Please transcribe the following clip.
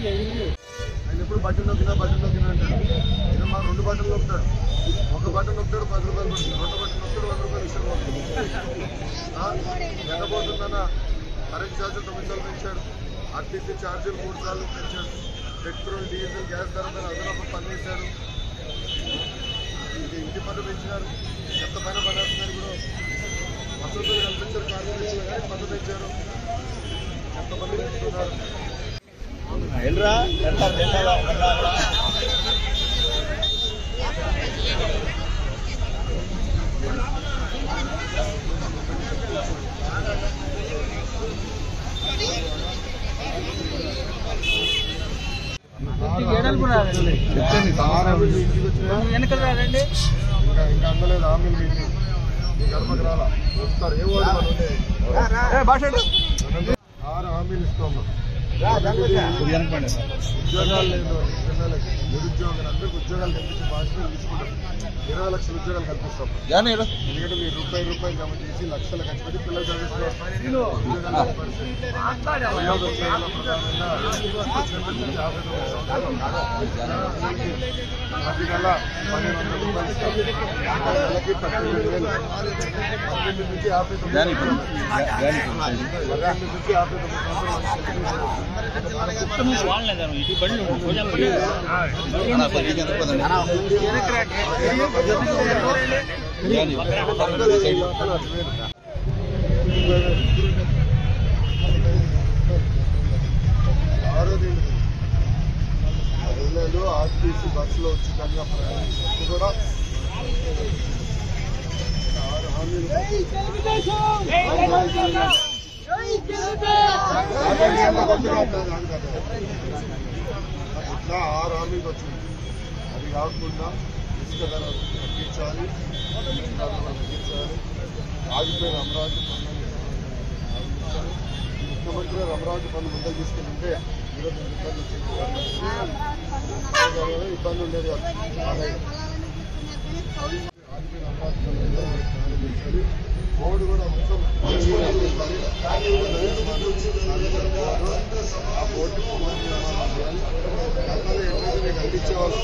ఆయన ఎప్పుడు బట్టలు నొక్కినా అంటాడు. ఈయన మా 2 బట్టలు నొక్కుతాడు. 1 బట్టలు నొక్కుతాడు 10 రూపాయలు పడుతుంది, 2 బట్టలు నొక్కుతాడు 100 రూపాయలు ఇష్టం పడుతుంది. ఎండబోతుందన్న కరెంట్ ఛార్జీలు 9 సార్లు పెంచాడు, ఆర్టీసీ ఛార్జీలు 3 సార్లు పెంచాడు, పెట్రోల్ డీజిల్ గ్యాస్ ధర మీద అదనపు పన్ను వేశారు, ఇంటి పన్ను పెంచినారు, చెత్త పైన పడేస్తున్నారు. ఇప్పుడు వసతులు కల్పించారు, కార్మికులు కానీ పన్ను పెంచారు, చెత్త పన్ను పెంచుతున్నారు. వెనకలు రాదండి, ఇంకా అందలేదు హామీలు మీకు గడపకు రాలా వస్తారు. ఏ వాడు 6 హామీలు ఇస్తాము. ఉద్యోగాలు లేదు, నిరుద్యోగులు అందరికీ ఉద్యోగాలు కల్పించే బాధ్యత తీసుకుంటాం. 20 లక్షల ఉద్యోగాలు కల్పిస్తాం. ఎందుకంటే మీరు రూపాయలు జమ చేసి లక్షలు ఖర్చు పెట్టి పిల్లలు చదివిస్తున్నారు. ప్రధానంగా 1200 రూపాయలు ఇస్తాం. నెలకి 18,000, 18 నుంచి 59 ఆర్టీసీ బస్సులో ఉచితంగా ప్రయాణించినప్పుడు కూడా 6 హామీలు ఇట్లా 6 హామీలు వచ్చింది. అది కాకుండా ఇసుక ధర తగ్గించాలి, తగ్గించాలి, ఆగిపోయిన అమరావతి పన్ను ఆగిపించాలి. ముఖ్యమంత్రి అమరావతి పన్ను ముందలు తీసుకెళ్తుంటే ఈరోజు ఇబ్బంది ఉండేది కాదు. ఆగిపోయిన అమరావతి పన్ను ప్రారంభించాలి. కోవిడ్ కూడా మొత్తం ఆ బోర్డు పునర్నిర్మాణం చేయాలి. గతంలో ఎట్లయితే మీకు అందించేవాళ్ళు